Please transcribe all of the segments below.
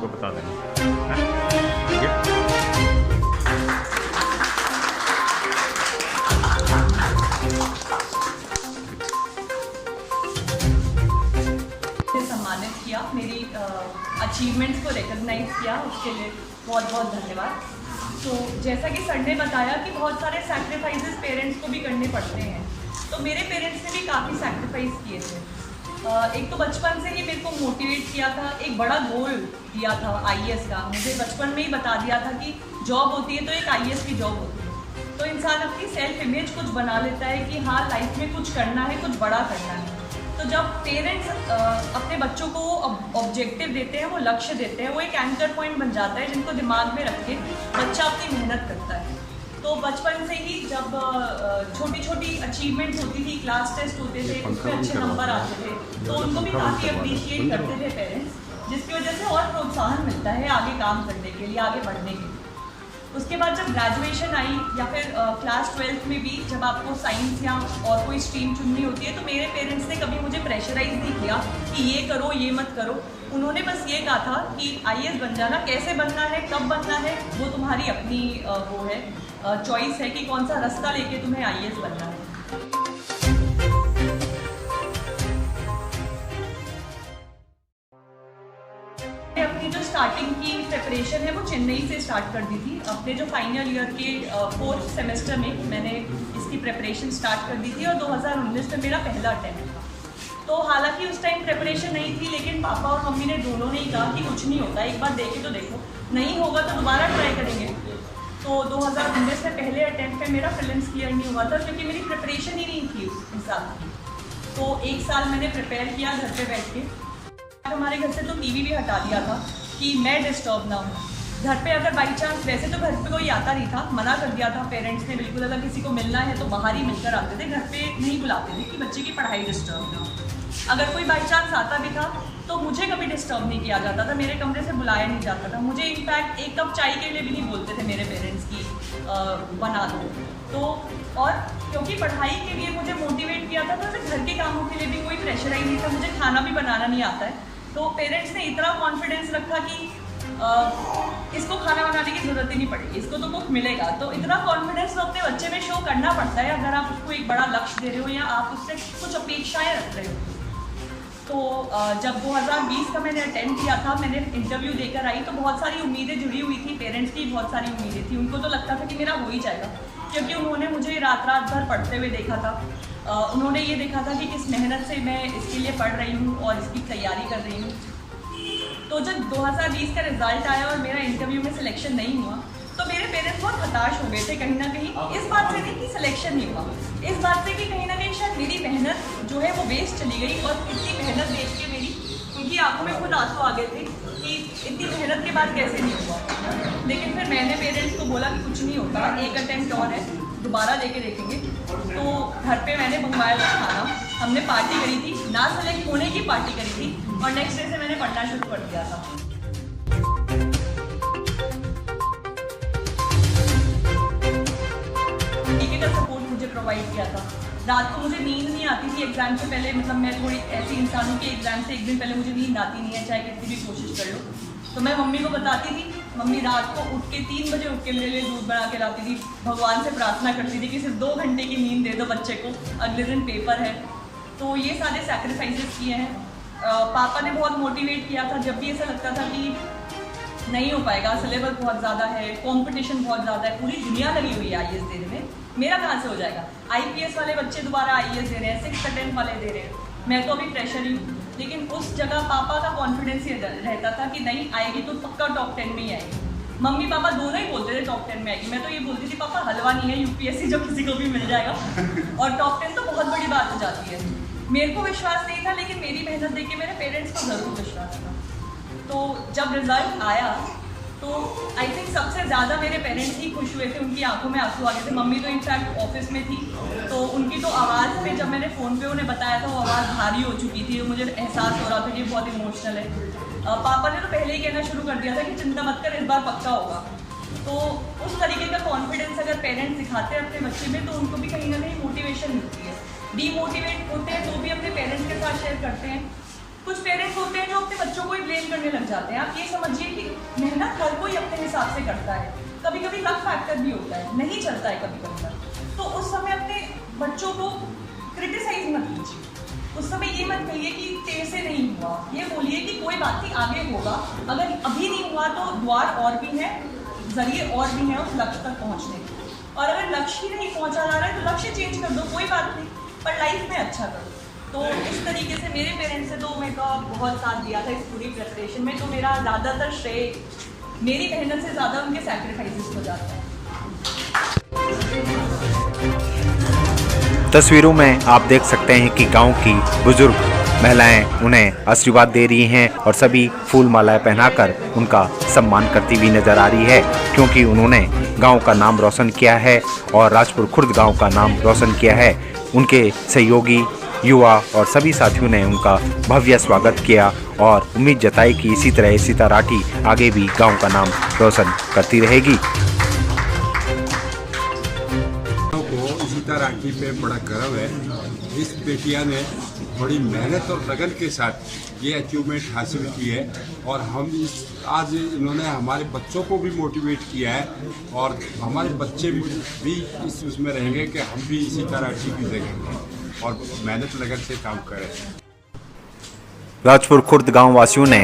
को बता देना। ठीक है। सम्मानित किया, मेरी अचीवमेंट्स को रिकॉग्नाइज किया, उसके लिए बहुत बहुत धन्यवाद। तो जैसा कि सर ने बताया कि बहुत सारे सैक्रिफाइसेस पेरेंट्स को भी करने पड़ते हैं, तो मेरे पेरेंट्स ने भी काफ़ी सैक्रिफाइस किए थे। एक तो बचपन से ही मेरे को मोटिवेट किया था, एक बड़ा गोल दिया था आईएएस का। मुझे बचपन में ही बता दिया था कि जॉब होती है तो एक आईएएस की जॉब होती है, तो इंसान अपनी सेल्फ इमेज कुछ बना लेता है कि हाँ लाइफ में कुछ करना है, कुछ बड़ा करना है। तो जब पेरेंट्स अपने बच्चों को ऑब्जेक्टिव देते हैं, वो लक्ष्य देते हैं, वो एक एंकर पॉइंट बन जाता है जिनको दिमाग में रख के बच्चा अपनी मेहनत करता है। तो बचपन से ही जब छोटी छोटी अचीवमेंट होती थी, क्लास टेस्ट होते थे, उसमें अच्छे नंबर आते थे, तो उनको भी काफ़ी अप्रिशिएट करते थे पेरेंट्स, जिसकी वजह से और प्रोत्साहन मिलता है आगे काम करने के लिए, आगे बढ़ने के लिए। उसके बाद जब ग्रेजुएशन आई या फिर क्लास 12th में भी जब आपको साइंस या और कोई स्ट्रीम चुननी होती है, तो मेरे पेरेंट्स ने कभी मुझे प्रेशराइज नहीं किया कि ये करो ये मत करो। उन्होंने बस ये कहा था कि आईएएस बन जाना, कैसे बनना है, कब बनना है, वो तुम्हारी अपनी वो है चॉइस है कि कौन सा रास्ता लेके तुम्हें आईएएस बनना है। अपनी जो स्टार्टिंग की प्रिपरेशन है वो चेन्नई से स्टार्ट कर दी थी। अपने जो फाइनल ईयर के 4th सेमेस्टर में मैंने इसकी प्रिपरेशन स्टार्ट कर दी थी और 2019 में मेरा पहला अटेम्प्ट था। तो हालांकि उस टाइम प्रिपरेशन नहीं थी, लेकिन पापा और मम्मी ने दोनों ने ही कहा कि कुछ नहीं होता, एक बार देखे तो देखो, नहीं होगा तो दोबारा ट्राई करेंगे। तो 2019 में पहले अटेम्प्ट में मेरा प्रीलिम्स क्लियर नहीं हुआ था, क्योंकि मेरी प्रिपरेशन ही नहीं थी उस साल की। तो एक साल मैंने प्रिपेयर किया घर पे बैठ के। हमारे घर से तो टीवी भी हटा दिया था कि मैं डिस्टर्ब ना हूँ। घर पे अगर बाई चांस, वैसे तो घर पे कोई आता नहीं था, मना कर दिया था पेरेंट्स ने बिल्कुल, अगर किसी को मिलना है तो बाहर ही मिलकर आते थे, घर पे नहीं बुलाते थे कि बच्चे की पढ़ाई डिस्टर्ब ना हो। अगर कोई बाई चांस आता भी था तो मुझे कभी डिस्टर्ब नहीं किया जाता था, मेरे कमरे से बुलाया नहीं जाता था। मुझे इनफैक्ट एक कप चाय के लिए भी नहीं बोलते थे मेरे पेरेंट्स की बना दो। तो और क्योंकि पढ़ाई के लिए मुझे मोटिवेट किया था, तो घर के कामों के लिए भी कोई प्रेशराइज नहीं था। मुझे खाना भी बनाना नहीं आता है, तो पेरेंट्स ने इतना कॉन्फिडेंस रखा कि इसको खाना बनाने की ज़रूरत ही नहीं पड़ेगी, इसको तो कुक मिलेगा। तो इतना कॉन्फिडेंस तो अपने बच्चे में शो करना पड़ता है अगर आप उसको एक बड़ा लक्ष्य दे रहे हो या आप उससे कुछ अपेक्षाएं रख रहे हो। तो जब 2020 का मैंने अटेंड किया था, मैंने इंटरव्यू देकर आई, तो बहुत सारी उम्मीदें जुड़ी हुई थी, पेरेंट्स की बहुत सारी उम्मीदें थी। उनको तो लगता था कि मेरा हो ही जाएगा, क्योंकि उन्होंने मुझे रात रात भर पढ़ते हुए देखा था। उन्होंने ये देखा था कि किस मेहनत से मैं इसके लिए पढ़ रही हूँ और इसकी तैयारी कर रही हूँ। तो जब 2020 का रिजल्ट आया और मेरा इंटरव्यू में सिलेक्शन नहीं हुआ, तो मेरे पेरेंट्स बहुत हताश हो गए थे कहीं ना कहीं, इस बात से नहीं कि सिलेक्शन नहीं हुआ, इस बात से कि कहीं ना कहीं शायद मेरी मेहनत जो है वो वेस्ट चली गई। और इतनी मेहनत देख के मेरी उनकी आंखों में खुद आंसू आ गए थे कि इतनी मेहनत के बाद कैसे नहीं हुआ। लेकिन फिर मैंने पेरेंट्स को बोला कि कुछ नहीं होता, एक अटेम्प्ट और है, दोबारा लेके देखेंगे। तो घर पे मैंने मंगवाया था खाना, हमने पार्टी करी थी, ना सेलेक्ट होने की पार्टी करी थी, और नेक्स्ट डे से मैंने पढ़ना शुरू कर दिया था। टिकट का सपोर्ट मुझे प्रोवाइड किया था। रात को मुझे नींद नहीं आती थी एग्जाम से पहले, मतलब मैं थोड़ी ऐसी इंसान हूँ कि एग्जाम से एक दिन पहले मुझे नींद आती नहीं है, चाहे कितनी भी कोशिश कर लो। तो मैं मम्मी को बताती थी, मम्मी रात को उठ के 3 बजे उठ के मेरे लिए दूध बना के लाती थी, भगवान से प्रार्थना करती थी कि सिर्फ 2 घंटे की नींद दे दो बच्चे को, अगले दिन पेपर है। तो ये सारे सैक्रिफाइसेस किए हैं। पापा ने बहुत मोटिवेट किया था, जब भी ऐसा लगता था कि नहीं हो पाएगा, सिलेबस बहुत ज़्यादा है, कंपटीशन बहुत ज़्यादा है, पूरी दुनिया लगी हुई है आईएएस देने में, मेरा कहाँ से हो जाएगा। आईपीएस वाले बच्चे दोबारा आईएएस दे रहे हैं, 6th अटेम्प्ट वाले दे रहे हैं, मैं तो अभी प्रेशर ही हूँ। लेकिन उस जगह पापा का कॉन्फिडेंस ये रहता था कि नहीं आएगी तो पक्का टॉप 10 में ही आएगी। मम्मी पापा दोनों ही बोलते थे टॉप 10 में आएगी, मैं तो ये बोलती थी पापा हलवा नहीं है यूपीएससी जो किसी को भी मिल जाएगा, और टॉप 10 तो बहुत बड़ी बात हो जाती है। मेरे को विश्वास नहीं था, लेकिन मेरी मेहनत देख के मेरे पेरेंट्स को ज़रूर विश्वास था। तो जब रिजल्ट आया तो आई थिंक सबसे ज़्यादा मेरे पेरेंट्स ही खुश हुए थे, उनकी आंखों में आंसू आ गए थे। मम्मी तो इनफैक्ट ऑफिस में थी, तो उनकी तो आवाज़ पे, जब मैंने फ़ोन पे उन्हें बताया था, वो आवाज़ भारी हो चुकी थी, मुझे एहसास हो रहा था कि बहुत इमोशनल है। पापा ने तो पहले ही कहना शुरू कर दिया था कि चिंता मत कर, इस बार पक्का होगा। तो उस तरीके का कॉन्फिडेंस अगर पेरेंट्स दिखाते हैं अपने बच्चे में, तो उनको भी कहीं ना कहीं मोटिवेशन मिलती है। डीमोटिवेट होते हैं तो भी अपने पेरेंट्स के साथ शेयर करते हैं, कुछ पेरेंट्स होते हैं जो अपने बच्चों को ही ब्लेम करने लग जाते हैं। आप ये समझिए कि मेहनत हर कोई अपने हिसाब से करता है, कभी कभी लक फैक्टर भी होता है, नहीं चलता है कभी कभी। तो उस समय अपने बच्चों को क्रिटिसाइज मत कीजिए, उस समय ये मत कहिए कि तेरे से नहीं हुआ, ये बोलिए कि कोई बात नहीं, आगे होगा। अगर अभी नहीं हुआ तो द्वार और भी है, जरिए और भी हैं उस लक्ष्य तक पहुँचने के। और अगर लक्ष्य ही नहीं पहुँचा जा रहा है तो लक्ष्य चेंज कर दो, कोई बात नहीं, पर लाइफ में अच्छा करो। तो इस तरीके से मेरे पेरेंट्स से तो मेरे को बहुत साथ दिया था इस पूरी प्रिपरेशन में। तो मेरा ज़्यादातर श्रेय मेरी मेहनत से ज़्यादा उनके सैक्रिफाइसेस को जाता है। तस्वीरों में आप देख सकते हैं कि गांव की बुजुर्ग महिलाएं उन्हें आशीर्वाद दे रही हैं और सभी फूल मालाएं पहनाकर उनका सम्मान करती हुई नजर आ रही है, क्योंकि उन्होंने गांव का नाम रोशन किया है और राजपुर खुर्द गांव का नाम रोशन किया है। उनके सहयोगी, युवा और सभी साथियों ने उनका भव्य स्वागत किया और उम्मीद जताई कि इसी तरह इशिता राठी आगे भी गांव का नाम रोशन करती रहेगी। इशिता राठी पे बड़ा गर्व है। इस बेटिया ने बड़ी मेहनत और लगन के साथ ये अचीवमेंट हासिल की है और हम आज इन्होंने हमारे बच्चों को भी मोटिवेट किया है और हमारे बच्चे भी इस उसमें रहेंगे कि हम भी इशिता राठी की देखेंगे और मेहनत लगन से काम करें। राजपुर खुर्द गांव वासियों ने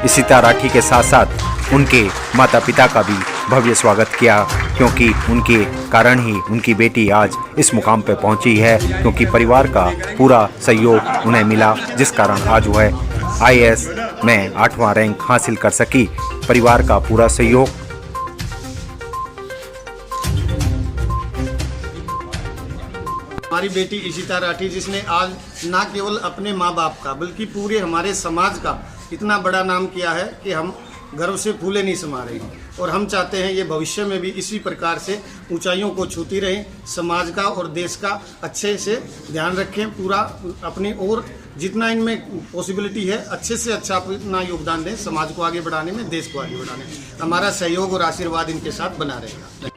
इशिता राठी के साथ साथ उनके माता पिता का भी भव्य स्वागत किया, क्योंकि उनके कारण ही उनकी बेटी आज इस मुकाम पर पहुंची है, क्योंकि परिवार का पूरा सहयोग उन्हें मिला, जिस कारण आज वह IAS में 8वां रैंक हासिल कर सकी। परिवार का पूरा सहयोग। हमारी बेटी इशिता राठी, जिसने आज ना केवल अपने माँ बाप का बल्कि पूरे हमारे समाज का इतना बड़ा नाम किया है कि हम गर्व से फूले नहीं समा रहे हैं और हम चाहते हैं ये भविष्य में भी इसी प्रकार से ऊंचाइयों को छूती रहें, समाज का और देश का अच्छे से ध्यान रखें, पूरा अपनी और जितना इनमें पॉसिबिलिटी है अच्छे से अच्छा अपना योगदान दें, समाज को आगे बढ़ाने में, देश को आगे बढ़ाने में। हमारा सहयोग और आशीर्वाद इनके साथ बना रहेगा।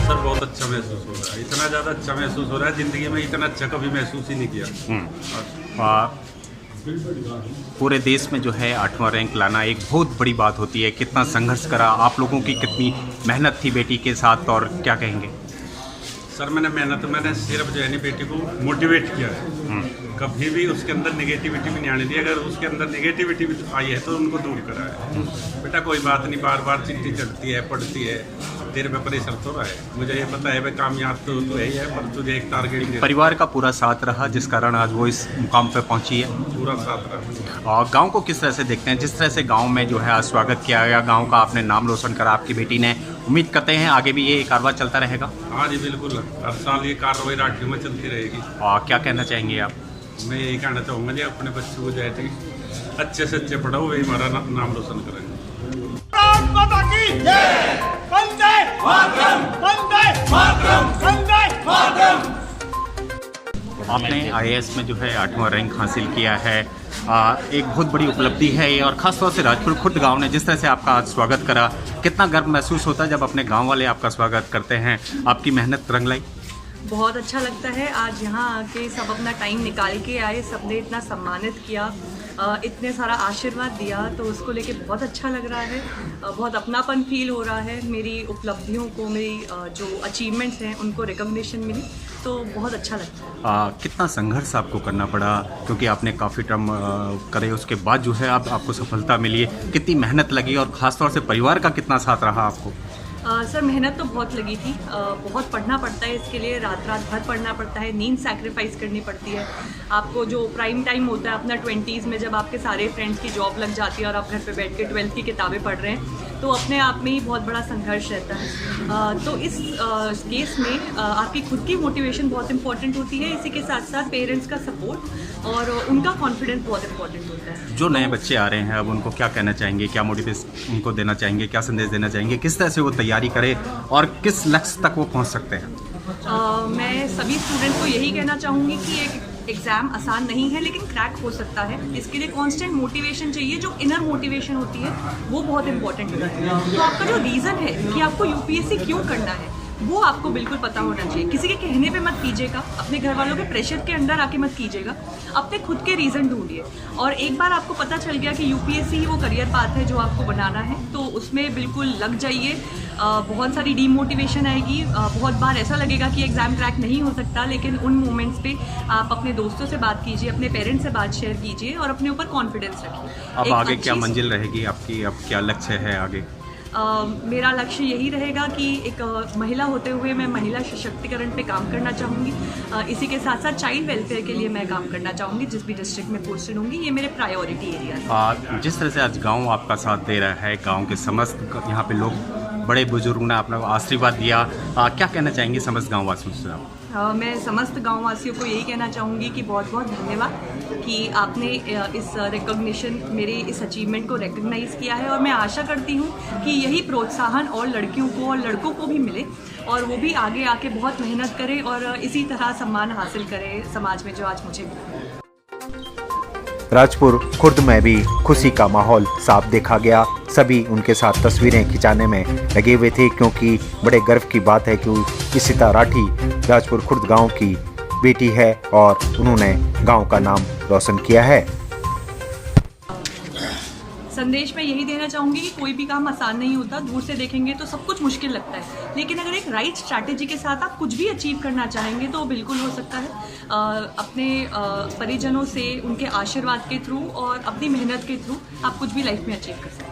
सर बहुत अच्छा महसूस हो रहा है, इतना ज़्यादा अच्छा महसूस हो रहा है, ज़िंदगी में इतना अच्छा कभी महसूस ही नहीं किया। पूरे देश में जो है 8वां रैंक लाना एक बहुत बड़ी बात होती है। कितना संघर्ष करा, आप लोगों की कितनी मेहनत थी बेटी के साथ, और क्या कहेंगे? सर मैंने सिर्फ जो है ना बेटी को मोटिवेट किया है, कभी भी उसके अंदर नेगेटिविटी भी नहीं आने दी। अगर उसके अंदर नेगेटिविटी भी आई है तो उनको दूर करा है। बेटा कोई बात नहीं, बार बार चिट्ठी चढ़ती है, पढ़ती है, तेरे पे परेशान तो रहा है, मुझे ये पता है भाई कामयाब तो यही है, पर तुझे एक टारगेट। परिवार का पूरा साथ रहा जिस कारण आज वो इस मुकाम पे पहुंची है। पूरा साथ रहा। और गांव को किस तरह से देखते हैं, जिस तरह से गांव में जो है स्वागत किया गया, गांव का आपने नाम रोशन करा आपकी बेटी ने, उम्मीद करते हैं आगे भी ये कारवां चलता रहेगा? हाँ जी बिल्कुल, हर साल ये कार्रवाई राठी में चलती रहेगी। और क्या कहना चाहेंगे आप? मैं यही कहना चाहूँगा जी, अपने बच्चों को जो है अच्छे से अच्छे पढ़ाओ, वही हमारा नाम रोशन करेंगे। आपने IAS में जो है 8वां रैंक हासिल किया है, एक बहुत बड़ी उपलब्धि है ये, और ख़ासतौर से राजपुर खुर्द गांव ने जिस तरह से आपका आज स्वागत करा, कितना गर्व महसूस होता है जब अपने गांव वाले आपका स्वागत करते हैं, आपकी मेहनत रंग लाई? बहुत अच्छा लगता है। आज यहाँ आके सब अपना टाइम निकाल के आए, सबने इतना सम्मानित किया, इतने सारा आशीर्वाद दिया, तो उसको लेके बहुत अच्छा लग रहा है। बहुत अपनापन फील हो रहा है। मेरी उपलब्धियों को, मेरी जो अचीवमेंट्स हैं उनको रिकॉग्निशन मिली, तो बहुत अच्छा लगता है। कितना संघर्ष आपको करना पड़ा, क्योंकि आपने काफ़ी टर्म करे, उसके बाद जो है अब आपको सफलता मिली है, कितनी मेहनत लगी और ख़ासतौर से परिवार का कितना साथ रहा आपको? सर मेहनत तो बहुत लगी थी, बहुत पढ़ना पड़ता है इसके लिए, रात भर पढ़ना पड़ता है, नींद सैक्रिफाइस करनी पड़ती है। आपको जो प्राइम टाइम होता है अपना 20s में, जब आपके सारे फ्रेंड्स की जॉब लग जाती है और आप घर पे बैठ के 12th की किताबें पढ़ रहे हैं, तो अपने आप में ही बहुत बड़ा संघर्ष रहता है। तो इस केस में आपकी खुद की मोटिवेशन बहुत इंपॉर्टेंट होती है, इसी के साथ साथ पेरेंट्स का सपोर्ट और उनका कॉन्फिडेंस बहुत इंपॉर्टेंट होता है। जो नए बच्चे आ रहे हैं अब उनको क्या कहना चाहेंगे, क्या मोटिवेशन उनको देना चाहेंगे, क्या संदेश देना चाहेंगे, किस तरह से वो तैयारी करें और किस लक्ष्य तक वो पहुंच सकते हैं? मैं सभी स्टूडेंट को यही कहना चाहूँगी कि एक एग्ज़ाम आसान नहीं है लेकिन क्रैक हो सकता है। इसके लिए कांस्टेंट मोटिवेशन चाहिए, जो इनर मोटिवेशन होती है वो बहुत इंपॉर्टेंट होता है। तो आपका जो रीज़न है कि आपको यूपीएससी क्यों करना है वो आपको बिल्कुल पता होना चाहिए। किसी के कहने पे मत कीजिएगा, अपने घर वालों के प्रेशर के अंडर आके मत कीजिएगा, अपने खुद के रीज़न ढूंढिए। और एक बार आपको पता चल गया कि यूपीएससी ही वो करियर पाथ है जो आपको बनाना है, तो उसमें बिल्कुल लग जाइए। बहुत सारी डीमोटिवेशन आएगी, बहुत बार ऐसा लगेगा कि एग्ज़ाम क्रैक नहीं हो सकता, लेकिन उन मोमेंट्स पे आप अपने दोस्तों से बात कीजिए, अपने पेरेंट्स से बात शेयर कीजिए और अपने ऊपर कॉन्फिडेंस रखिए। अब आगे क्या मंजिल रहेगी आपकी, अब क्या लक्ष्य है आगे? मेरा लक्ष्य यही रहेगा कि एक महिला होते हुए मैं महिला सशक्तिकरण पे काम करना चाहूँगी। इसी के साथ साथ चाइल्ड वेलफेयर के लिए मैं काम करना चाहूँगी, जिस भी डिस्ट्रिक्ट में पोस्टेड होंगी। ये मेरे प्रायोरिटी एरिया है। जिस तरह से आज गांव आपका साथ दे रहा है, गांव के समस्त यहाँ पे लोग बड़े बुजुर्ग ने अपना आशीर्वाद दिया, क्या कहना चाहेंगे समस्त गाँव वासियों से आप? मैं समस्त गाँव वासियों को यही कहना चाहूँगी कि बहुत बहुत धन्यवाद कि आपने इस रिकॉग्निशन, मेरे इस अचीवमेंट को रिकग्नाइज़ किया है। और मैं आशा करती हूँ कि यही प्रोत्साहन और लड़कियों को और लड़कों को भी मिले और वो भी आगे आके बहुत मेहनत करें और इसी तरह सम्मान हासिल करें समाज में, जो आज मुझे मिला। राजपुर खुर्द में भी खुशी का माहौल साफ देखा गया। सभी उनके साथ तस्वीरें खिंचाने में लगे हुए थे, क्योंकि बड़े गर्व की बात है कि इशिता राठी राजपुर खुर्द गांव की बेटी है और उन्होंने गांव का नाम रोशन किया है। संदेश में यही देना चाहूँगी कि कोई भी काम आसान नहीं होता। दूर से देखेंगे तो सब कुछ मुश्किल लगता है, लेकिन अगर एक राइट स्ट्रैटेजी के साथ आप कुछ भी अचीव करना चाहेंगे तो बिल्कुल हो सकता है। अपने परिजनों से, उनके आशीर्वाद के थ्रू और अपनी मेहनत के थ्रू आप कुछ भी लाइफ में अचीव कर सकते हैं।